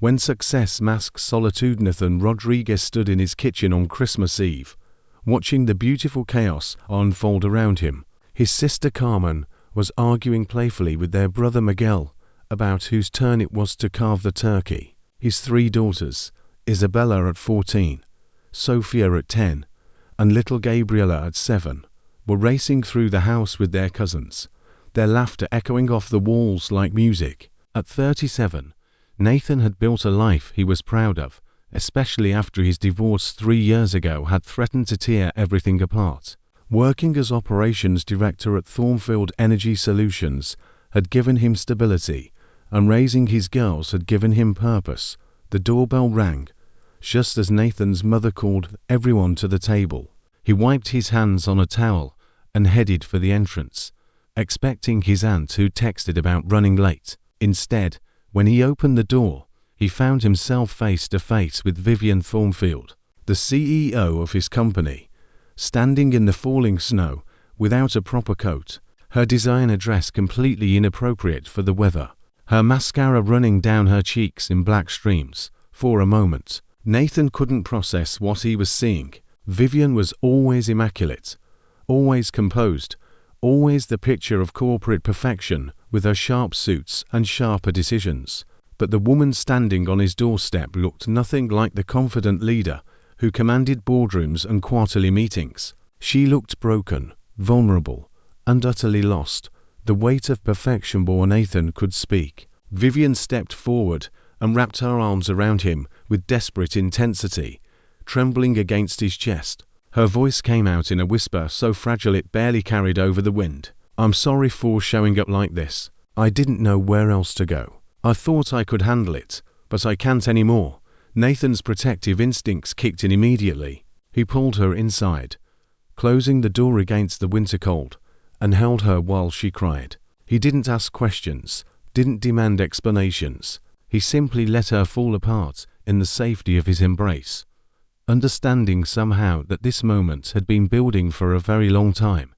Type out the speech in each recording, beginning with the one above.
When success masks solitude, Nathan Rodriguez stood in his kitchen on Christmas Eve, watching the beautiful chaos unfold around him. His sister Carmen was arguing playfully with their brother Miguel about whose turn it was to carve the turkey. His 3 daughters, Isabella at 14, Sophia at 10, and little Gabriela at 7, were racing through the house with their cousins, their laughter echoing off the walls like music. At 37, Nathan had built a life he was proud of, especially after his divorce 3 years ago had threatened to tear everything apart. Working as operations director at Thornfield Energy Solutions had given him stability, and raising his girls had given him purpose. The doorbell rang, just as Nathan's mother called everyone to the table. He wiped his hands on a towel and headed for the entrance, expecting his aunt who texted about running late. Instead, when he opened the door, he found himself face to face with Vivian Thornfield, the CEO of his company, standing in the falling snow without a proper coat, her designer dress completely inappropriate for the weather, her mascara running down her cheeks in black streams. For a moment, Nathan couldn't process what he was seeing. Vivian was always immaculate, always composed, always the picture of corporate perfection with her sharp suits and sharper decisions. But the woman standing on his doorstep looked nothing like the confident leader who commanded boardrooms and quarterly meetings. She looked broken, vulnerable, and utterly lost. The weight of perfection bore Nathan could speak. Vivian stepped forward and wrapped her arms around him with desperate intensity, trembling against his chest. Her voice came out in a whisper so fragile it barely carried over the wind. "I'm sorry for showing up like this. I didn't know where else to go. I thought I could handle it, but I can't anymore." Nathan's protective instincts kicked in immediately. He pulled her inside, closing the door against the winter cold, and held her while she cried. He didn't ask questions, didn't demand explanations. He simply let her fall apart in the safety of his embrace, understanding somehow that this moment had been building for a very long time.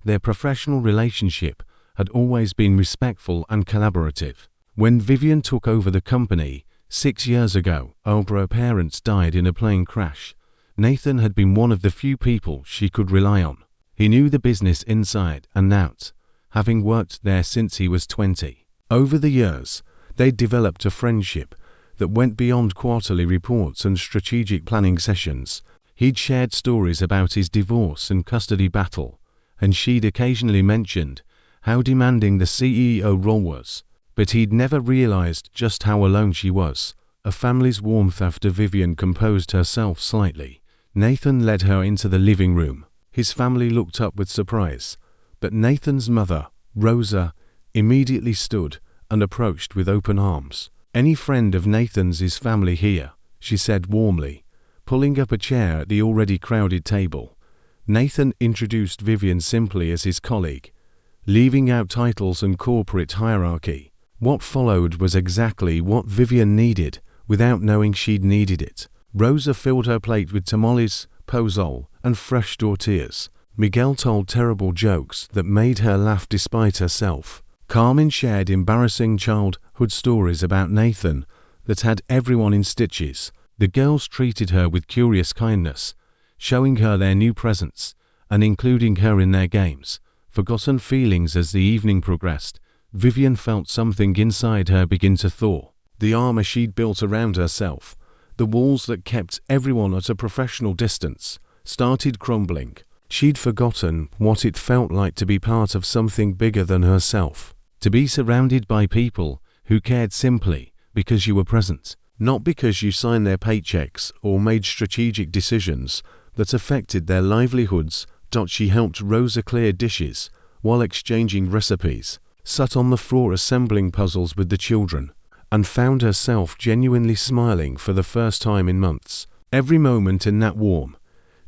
Their professional relationship had always been respectful and collaborative. When Vivian took over the company 6 years ago, after her parents died in a plane crash, Nathan had been one of the few people she could rely on. He knew the business inside and out, having worked there since he was 20. Over the years, they'd developed a friendship that went beyond quarterly reports and strategic planning sessions. He'd shared stories about his divorce and custody battle, and she'd occasionally mentioned how demanding the CEO role was. But he'd never realized just how alone she was. A family's warmth. After Vivian composed herself slightly, Nathan led her into the living room. His family looked up with surprise, but Nathan's mother, Rosa, immediately stood and approached with open arms. "Any friend of Nathan's is family here," she said warmly, pulling up a chair at the already crowded table. Nathan introduced Vivian simply as his colleague, leaving out titles and corporate hierarchy. What followed was exactly what Vivian needed without knowing she'd needed it. Rosa filled her plate with tamales, pozole, and fresh tortillas. Miguel told terrible jokes that made her laugh despite herself. Carmen shared embarrassing childhood stories about Nathan that had everyone in stitches. The girls treated her with curious kindness, showing her their new presents and including her in their games. Forgotten feelings. As the evening progressed, Vivian felt something inside her begin to thaw. The armor she'd built around herself, the walls that kept everyone at a professional distance, started crumbling. She'd forgotten what it felt like to be part of something bigger than herself, to be surrounded by people who cared simply because you were present, not because you signed their paychecks or made strategic decisions that affected their livelihoods. She helped Rosa clear dishes while exchanging recipes, sat on the floor assembling puzzles with the children, and found herself genuinely smiling for the first time in months. Every moment in that warm,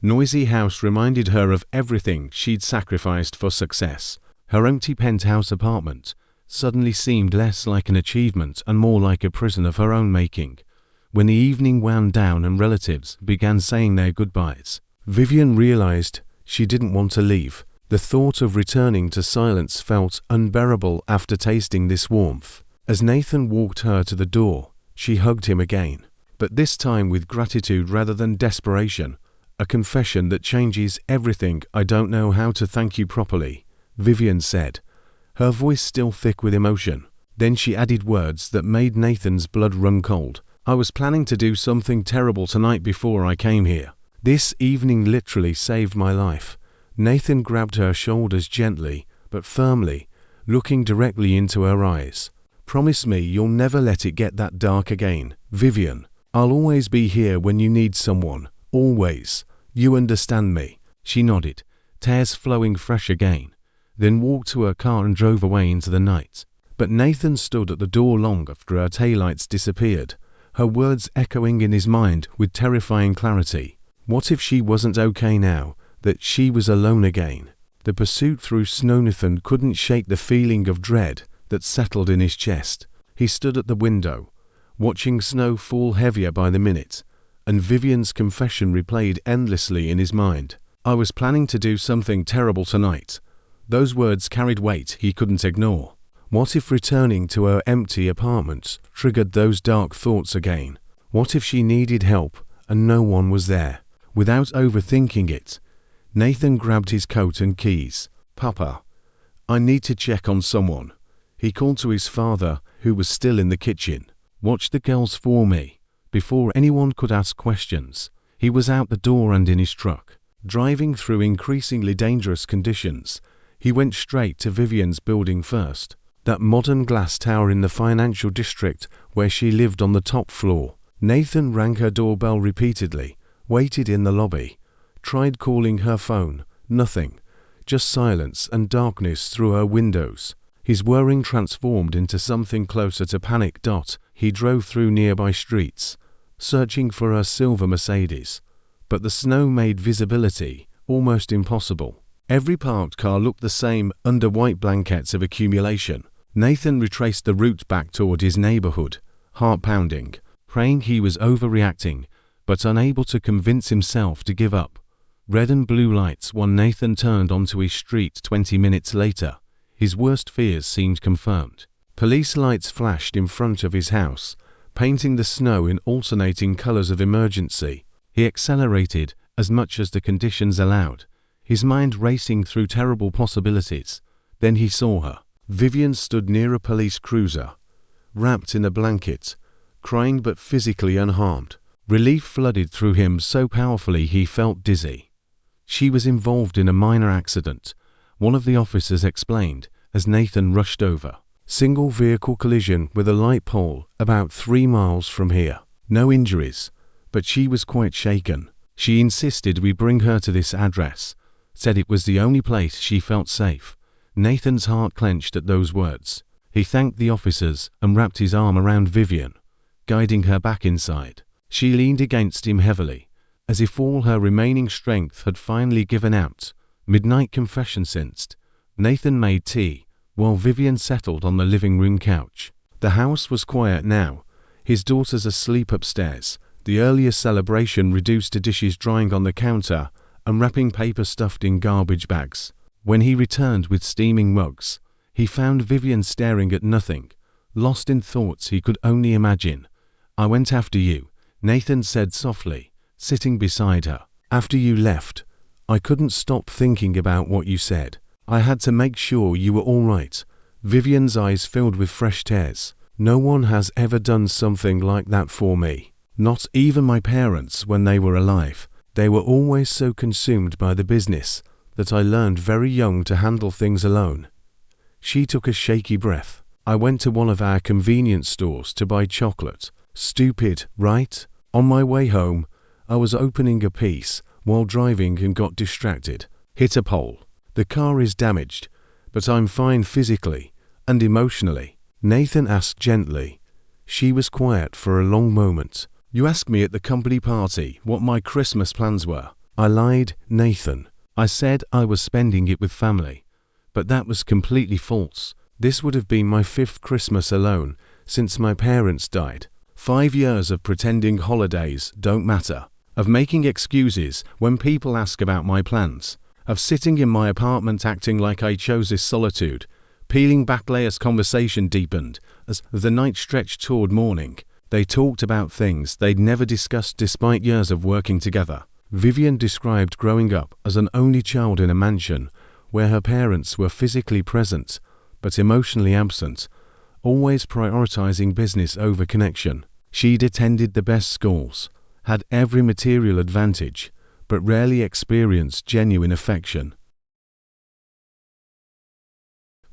noisy house reminded her of everything she'd sacrificed for success. Her empty penthouse apartment suddenly seemed less like an achievement and more like a prison of her own making. When the evening wound down and relatives began saying their goodbyes, Vivian realized she didn't want to leave. The thought of returning to silence felt unbearable after tasting this warmth. As Nathan walked her to the door, She hugged him again, but this time with gratitude rather than desperation. "A confession that changes everything. I don't know how to thank you properly," Vivian said, her voice still thick with emotion. Then she added words that made Nathan's blood run cold. "I was planning to do something terrible tonight before I came here. This evening literally saved my life." Nathan grabbed her shoulders gently, but firmly, looking directly into her eyes. "Promise me you'll never let it get that dark again, Vivian. I'll always be here when you need someone. Always. You understand me?" She nodded, tears flowing fresh again, then walked to her car and drove away into the night. But Nathan stood at the door long after her taillights disappeared, her words echoing in his mind with terrifying clarity. What if she wasn't okay now, that she was alone again? The pursuit through snow. Nathan couldn't shake the feeling of dread that settled in his chest. He stood at the window, watching snow fall heavier by the minute, and Vivian's confession replayed endlessly in his mind. "I was planning to do something terrible tonight." Those words carried weight he couldn't ignore. What if returning to her empty apartment triggered those dark thoughts again? What if she needed help and no one was there? Without overthinking it, Nathan grabbed his coat and keys. "Papa, I need to check on someone." He called to his father, who was still in the kitchen. "Watch the girls for me." Before anyone could ask questions, he was out the door and in his truck. Driving through increasingly dangerous conditions, he went straight to Vivian's building first. That modern glass tower in the financial district where she lived on the top floor. Nathan rang her doorbell repeatedly, waited in the lobby, tried calling her phone. Nothing. Just silence and darkness through her windows. His worrying transformed into something closer to panic. He drove through nearby streets, searching for her silver Mercedes, but the snow made visibility almost impossible. Every parked car looked the same under white blankets of accumulation. Nathan retraced the route back toward his neighborhood, heart pounding, praying he was overreacting, but unable to convince himself to give up. Red and blue lights. When Nathan turned onto his street 20 minutes later, his worst fears seemed confirmed. Police lights flashed in front of his house, painting the snow in alternating colors of emergency. He accelerated as much as the conditions allowed, his mind racing through terrible possibilities. Then he saw her. Vivian stood near a police cruiser, wrapped in a blanket, crying but physically unharmed. Relief flooded through him so powerfully he felt dizzy. She was involved in a minor accident, one of the officers explained as Nathan rushed over. Single vehicle collision with a light pole about 3 miles from here. No injuries, but she was quite shaken. She insisted we bring her to this address, said it was the only place she felt safe. Nathan's heart clenched at those words. He thanked the officers and wrapped his arm around Vivian, guiding her back inside. She leaned against him heavily, as if all her remaining strength had finally given out. Midnight confession sensed. Nathan made tea, while Vivian settled on the living room couch. The house was quiet now, his daughters asleep upstairs, the earlier celebration reduced to dishes drying on the counter and wrapping paper stuffed in garbage bags. When he returned with steaming mugs, he found Vivian staring at nothing, lost in thoughts he could only imagine. "I went after you," Nathan said softly, sitting beside her. "After you left, I couldn't stop thinking about what you said. I had to make sure you were all right." Vivian's eyes filled with fresh tears. "No one has ever done something like that for me. Not even my parents when they were alive. They were always so consumed by the business that I learned very young to handle things alone." She took a shaky breath. "I went to one of our convenience stores to buy chocolate. Stupid, right? On my way home, I was opening a piece while driving and got distracted. Hit a pole. The car is damaged, but I'm fine physically and emotionally." Nathan asked gently. She was quiet for a long moment. "You asked me at the company party what my Christmas plans were." I lied, Nathan. "I said I was spending it with family, but that was completely false. This would have been my 5th Christmas alone since my parents died. 5 years of pretending holidays don't matter, of making excuses when people ask about my plans, of sitting in my apartment acting like I chose this solitude, peeling back layers." Conversation deepened as the night stretched toward morning. They talked about things they'd never discussed despite years of working together. Vivian described growing up as an only child in a mansion where her parents were physically present but emotionally absent, always prioritizing business over connection. She'd attended the best schools, had every material advantage, but rarely experienced genuine affection.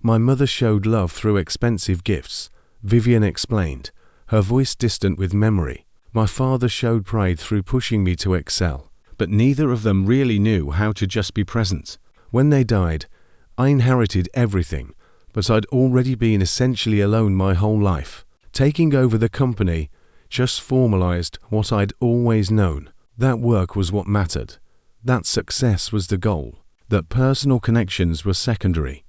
"My mother showed love through expensive gifts," Vivian explained, her voice distant with memory. "My father showed pride through pushing me to excel, but neither of them really knew how to just be present. When they died, I inherited everything, but I'd already been essentially alone my whole life. Taking over the company just formalized what I'd always known. That work was what mattered. That success was the goal. That personal connections were secondary."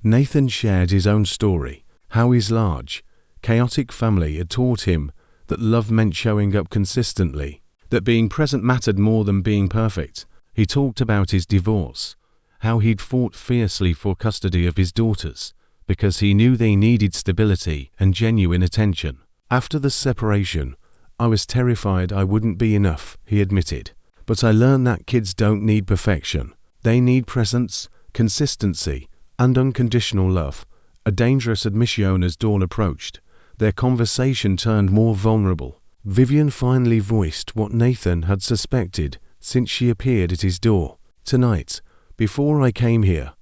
Nathan shared his own story, how his large, chaotic family had taught him that love meant showing up consistently, that being present mattered more than being perfect. He talked about his divorce, how he'd fought fiercely for custody of his daughters, because he knew they needed stability and genuine attention. "After the separation, I was terrified I wouldn't be enough," he admitted. "But I learned that kids don't need perfection. They need presence, consistency, and unconditional love." A dangerous admission as dawn approached. Their conversation turned more vulnerable. Vivian finally voiced what Nathan had suspected since she appeared at his door. "Tonight, before I came here,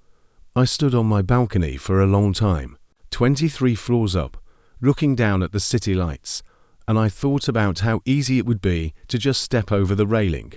I stood on my balcony for a long time, 23 floors up, looking down at the city lights, and I thought about how easy it would be to just step over the railing.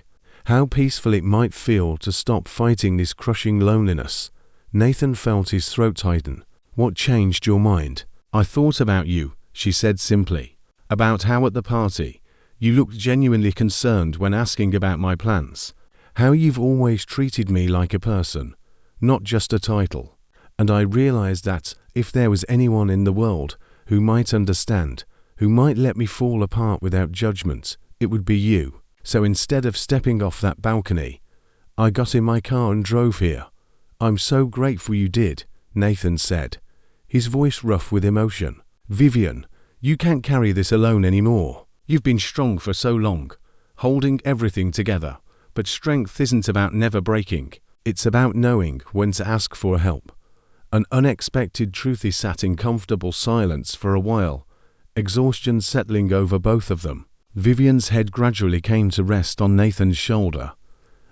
How peaceful it might feel to stop fighting this crushing loneliness." Nathan felt his throat tighten. "What changed your mind?" "I thought about you," she said simply. "About how at the party, you looked genuinely concerned when asking about my plans. How you've always treated me like a person, not just a title. And I realized that if there was anyone in the world who might understand, who might let me fall apart without judgment, it would be you. So instead of stepping off that balcony, I got in my car and drove here." "I'm so grateful you did," Nathan said, his voice rough with emotion. "Vivian, you can't carry this alone anymore. You've been strong for so long, holding everything together. But strength isn't about never breaking. It's about knowing when to ask for help." An unexpected truth. He sat in comfortable silence for a while, exhaustion settling over both of them. Vivian's head gradually came to rest on Nathan's shoulder,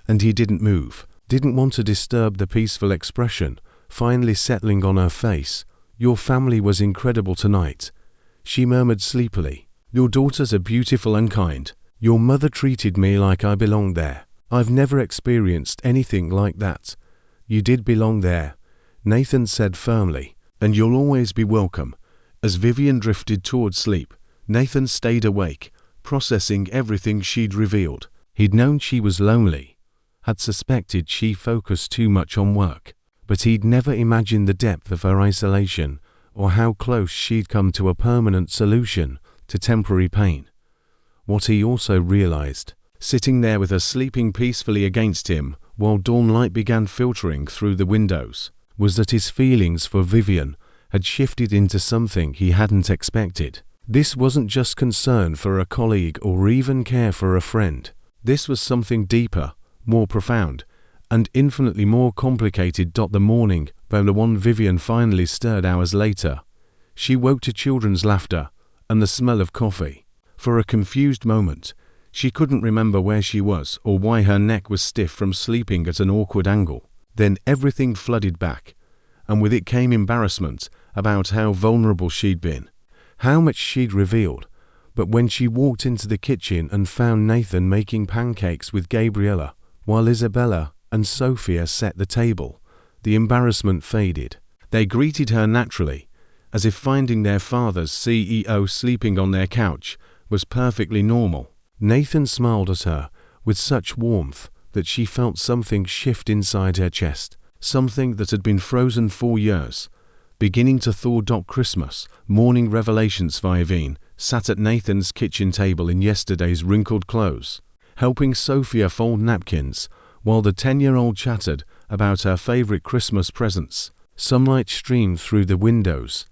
and he didn't move, didn't want to disturb the peaceful expression finally settling on her face. "Your family was incredible tonight," she murmured sleepily. "Your daughters are beautiful and kind. Your mother treated me like I belonged there. I've never experienced anything like that." "You did belong there," Nathan said firmly, "and you'll always be welcome." As Vivian drifted toward sleep, Nathan stayed awake, processing everything she'd revealed. He'd known she was lonely, had suspected she focused too much on work, but he'd never imagined the depth of her isolation or how close she'd come to a permanent solution to temporary pain. What he also realized, sitting there with her sleeping peacefully against him while dawn light began filtering through the windows, was that his feelings for Vivian had shifted into something he hadn't expected. This wasn't just concern for a colleague or even care for a friend. This was something deeper, more profound, and infinitely more complicated. The morning, the one Vivian finally stirred hours later. She woke to children's laughter and the smell of coffee. For a confused moment, she couldn't remember where she was or why her neck was stiff from sleeping at an awkward angle. Then everything flooded back, and with it came embarrassment about how vulnerable she'd been, how much she'd revealed. But when she walked into the kitchen and found Nathan making pancakes with Gabriella, while Isabella and Sophia set the table, the embarrassment faded. They greeted her naturally, as if finding their father's CEO sleeping on their couch was perfectly normal. Nathan smiled at her with such warmth that she felt something shift inside her chest, something that had been frozen for years, beginning to thaw. Christmas morning revelations. Vivian sat at Nathan's kitchen table in yesterday's wrinkled clothes, helping Sophia fold napkins, while the 10-year-old chattered about her favorite Christmas presents. Sunlight streamed through the windows,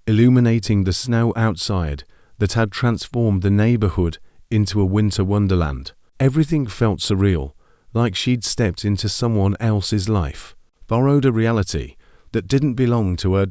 illuminating the snow outside, that had transformed the neighborhood into a winter wonderland. Everything felt surreal, like she'd stepped into someone else's life, borrowed a reality that didn't belong to her.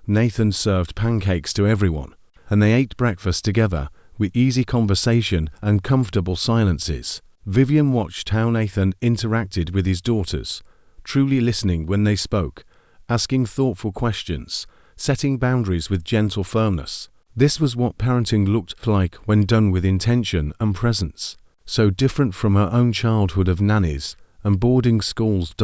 Nathan served pancakes to everyone, and they ate breakfast together with easy conversation and comfortable silences. Vivian watched how Nathan interacted with his daughters, truly listening when they spoke, asking thoughtful questions, setting boundaries with gentle firmness. This was what parenting looked like when done with intention and presence. So different from her own childhood of nannies and boarding schools.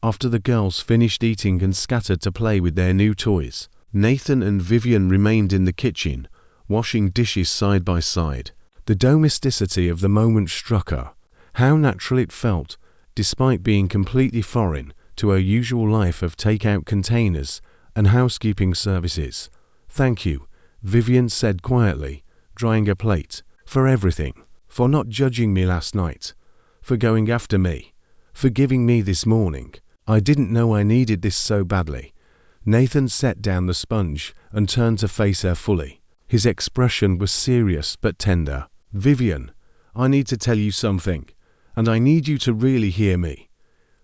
After the girls finished eating and scattered to play with their new toys, Nathan and Vivian remained in the kitchen, washing dishes side by side. The domesticity of the moment struck her. How natural it felt, despite being completely foreign to her usual life of takeout containers and housekeeping services. "Thank you," Vivian said quietly, drying a plate, "for everything. For not judging me last night. For going after me. For giving me this morning. I didn't know I needed this so badly." Nathan set down the sponge and turned to face her fully. His expression was serious but tender. "Vivian, I need to tell you something, and I need you to really hear me."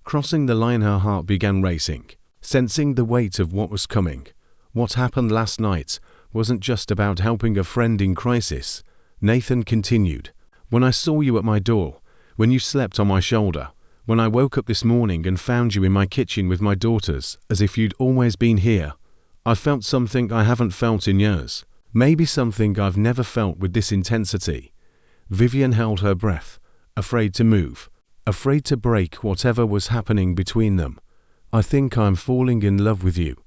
Crossing the line, her heart began racing, sensing the weight of what was coming. What happened last night wasn't just about helping a friend in crisis. Nathan continued. "When I saw you at my door, when you slept on my shoulder, when I woke up this morning and found you in my kitchen with my daughters, as if you'd always been here, I felt something I haven't felt in years. Maybe something I've never felt with this intensity." Vivian held her breath, afraid to move, afraid to break whatever was happening between them. "I think I'm falling in love with you,"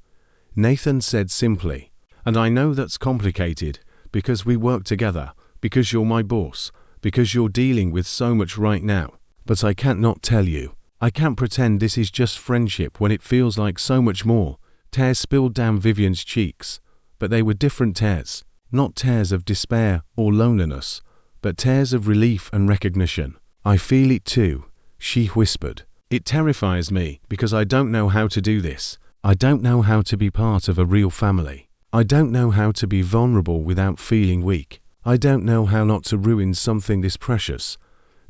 Nathan said simply. "And I know that's complicated, because we work together, because you're my boss, because you're dealing with so much right now. But I can't not tell you. I can't pretend this is just friendship when it feels like so much more." Tears spilled down Vivian's cheeks, but they were different tears. Not tears of despair or loneliness, but tears of relief and recognition. "I feel it too," she whispered. "It terrifies me because I don't know how to do this. I don't know how to be part of a real family. I don't know how to be vulnerable without feeling weak. I don't know how not to ruin something this precious."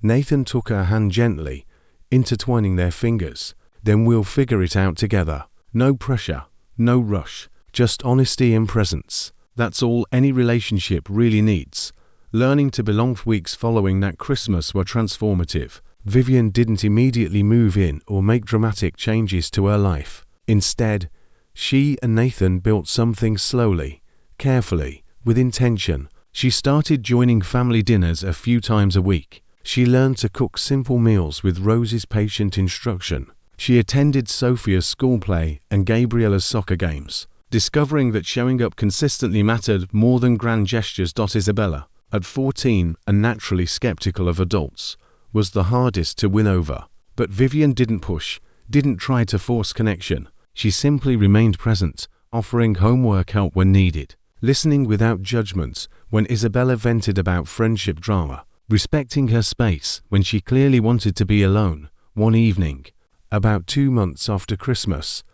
Nathan took her hand gently, intertwining their fingers. "Then we'll figure it out together. No pressure, no rush, just honesty and presence. That's all any relationship really needs." Learning to belong. Weeks following that Christmas were transformative. Vivian didn't immediately move in or make dramatic changes to her life. Instead, she and Nathan built something slowly, carefully, with intention. She started joining family dinners a few times a week. She learned to cook simple meals with Rose's patient instruction. She attended Sophia's school play and Gabriella's soccer games, discovering that showing up consistently mattered more than grand gestures. Isabella, at 14 and naturally skeptical of adults, was the hardest to win over. But Vivian didn't push, didn't try to force connection. She simply remained present, offering homework help when needed, listening without judgment when Isabella vented about friendship drama, respecting her space when she clearly wanted to be alone. One evening, about 2 months after Christmas,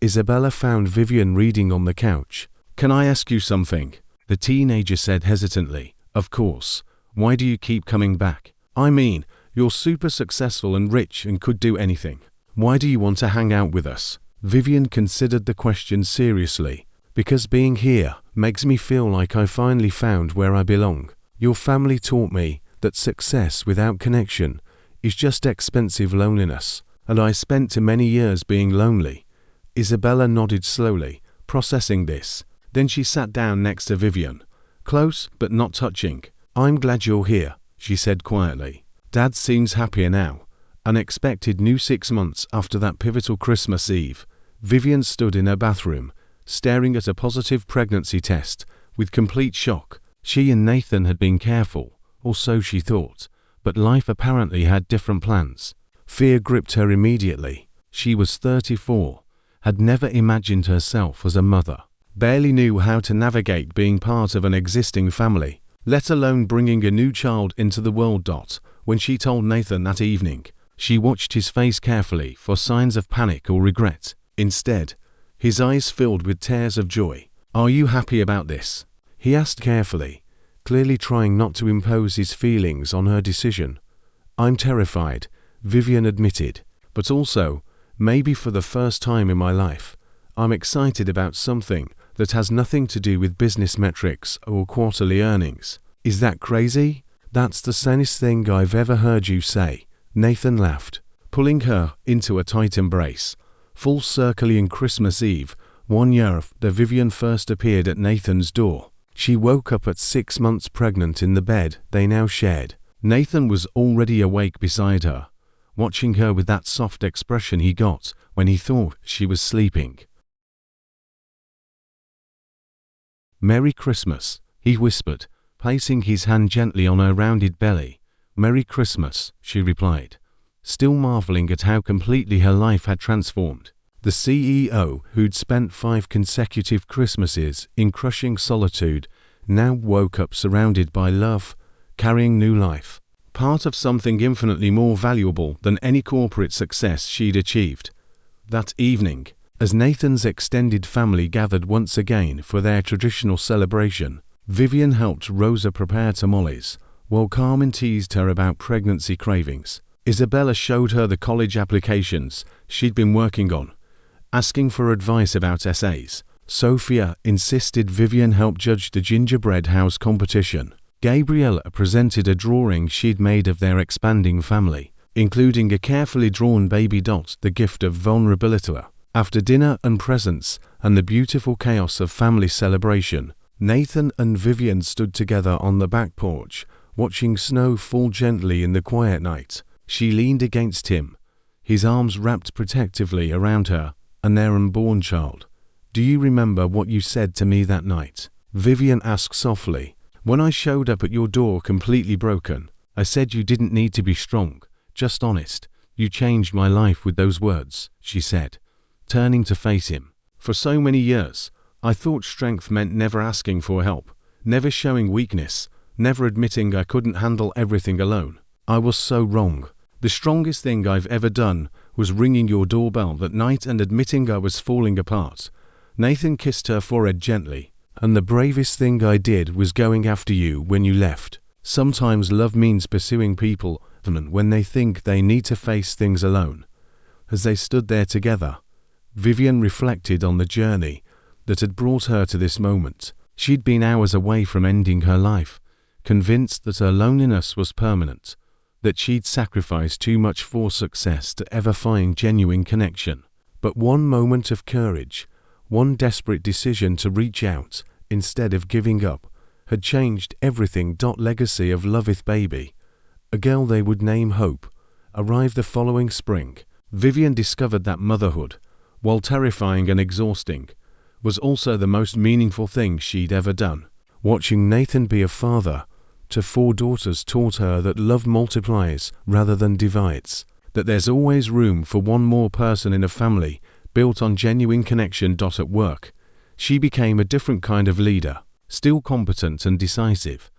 Isabella found Vivian reading on the couch. "Can I ask you something?" the teenager said hesitantly. "Of course. Why do you keep coming back? I mean, you're super successful and rich and could do anything. Why do you want to hang out with us?" Vivian considered the question seriously. "Because being here makes me feel like I finally found where I belong. Your family taught me that success without connection is just expensive loneliness, and I spent too many years being lonely." Isabella nodded slowly, processing this. Then she sat down next to Vivian, close but not touching. "I'm glad you're here," she said quietly. "Dad seems happier now." An expected new 6 months after that pivotal Christmas Eve, Vivian stood in her bathroom, staring at a positive pregnancy test, with complete shock. She and Nathan had been careful, or so she thought, but life apparently had different plans. Fear gripped her immediately. She was 34, had never imagined herself as a mother, barely knew how to navigate being part of an existing family, let alone bringing a new child into the world. When she told Nathan that evening, she watched his face carefully for signs of panic or regret. Instead, his eyes filled with tears of joy. "Are you happy about this?" he asked carefully, clearly trying not to impose his feelings on her decision. "I'm terrified," Vivian admitted, "but also, maybe for the first time in my life, I'm excited about something that has nothing to do with business metrics or quarterly earnings." "Is that crazy?" "That's the sanest thing I've ever heard you say," Nathan laughed, pulling her into a tight embrace. Full circling Christmas Eve, 1 year after Vivian first appeared at Nathan's door. She woke up at 6 months pregnant in the bed they now shared. Nathan was already awake beside her, watching her with that soft expression he got when he thought she was sleeping. "Merry Christmas," he whispered, placing his hand gently on her rounded belly. "Merry Christmas," she replied, still marveling at how completely her life had transformed. The CEO, who'd spent 5 consecutive Christmases in crushing solitude, now woke up surrounded by love, carrying new life, part of something infinitely more valuable than any corporate success she'd achieved. That evening, as Nathan's extended family gathered once again for their traditional celebration, Vivian helped Rosa prepare tamales, while Carmen teased her about pregnancy cravings. Isabella showed her the college applications she'd been working on, asking for advice about essays. Sophia insisted Vivian help judge the gingerbread house competition. Gabriella presented a drawing she'd made of their expanding family, including a carefully drawn baby Dot, the gift of vulnerability. After dinner and presents and the beautiful chaos of family celebration, Nathan and Vivian stood together on the back porch, watching snow fall gently in the quiet night. She leaned against him, his arms wrapped protectively around her and their unborn child. "Do you remember what you said to me that night?" Vivian asked softly. "When I showed up at your door completely broken, I said you didn't need to be strong, just honest. You changed my life with those words," she said, turning to face him. "For so many years, I thought strength meant never asking for help, never showing weakness, never admitting I couldn't handle everything alone. I was so wrong. The strongest thing I've ever done was ringing your doorbell that night and admitting I was falling apart." Nathan kissed her forehead gently. "And the bravest thing I did was going after you when you left. Sometimes love means pursuing people when they think they need to face things alone." As they stood there together, Vivian reflected on the journey that had brought her to this moment. She'd been hours away from ending her life, convinced that her loneliness was permanent, that she'd sacrificed too much for success to ever find genuine connection. But one moment of courage, one desperate decision to reach out instead of giving up, had changed everything. Legacy of Loveth Baby, a girl they would name Hope, arrived the following spring. Vivian discovered that motherhood, while terrifying and exhausting, was also the most meaningful thing she'd ever done. Watching Nathan be a father to 4 daughters taught her that love multiplies rather than divides, that there's always room for one more person in a family built on genuine connection. At work, she became a different kind of leader, still competent and decisive,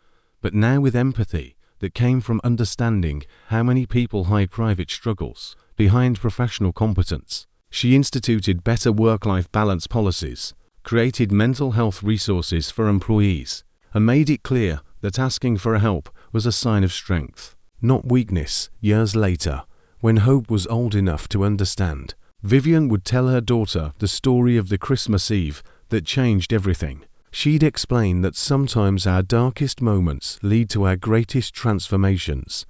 but now with empathy that came from understanding how many people hide private struggles behind professional competence. She instituted better work-life balance policies, created mental health resources for employees, and made it clear that asking for help was a sign of strength, not weakness. Years later, when Hope was old enough to understand, Vivian would tell her daughter the story of the Christmas Eve that changed everything. She'd explain that sometimes our darkest moments lead to our greatest transformations,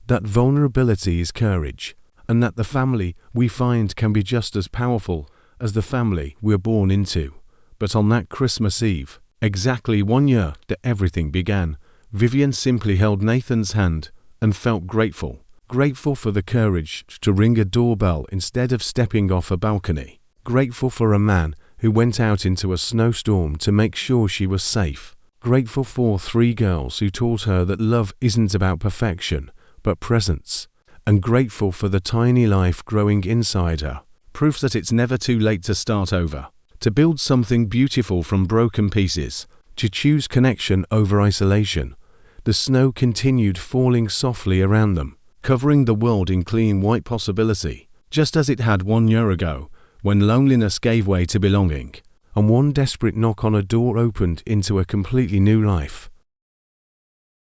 that vulnerability is courage, and that the family we find can be just as powerful as the family we're born into. But on that Christmas Eve, exactly 1 year that everything began, Vivian simply held Nathan's hand and felt grateful. Grateful for the courage to ring a doorbell instead of stepping off a balcony. Grateful for a man who went out into a snowstorm to make sure she was safe. Grateful for 3 girls who taught her that love isn't about perfection, but presence. And grateful for the tiny life growing inside her. Proof that it's never too late to start over, to build something beautiful from broken pieces, to choose connection over isolation. The snow continued falling softly around them, covering the world in clean white possibility, just as it had 1 year ago, when loneliness gave way to belonging, and one desperate knock on a door opened into a completely new life.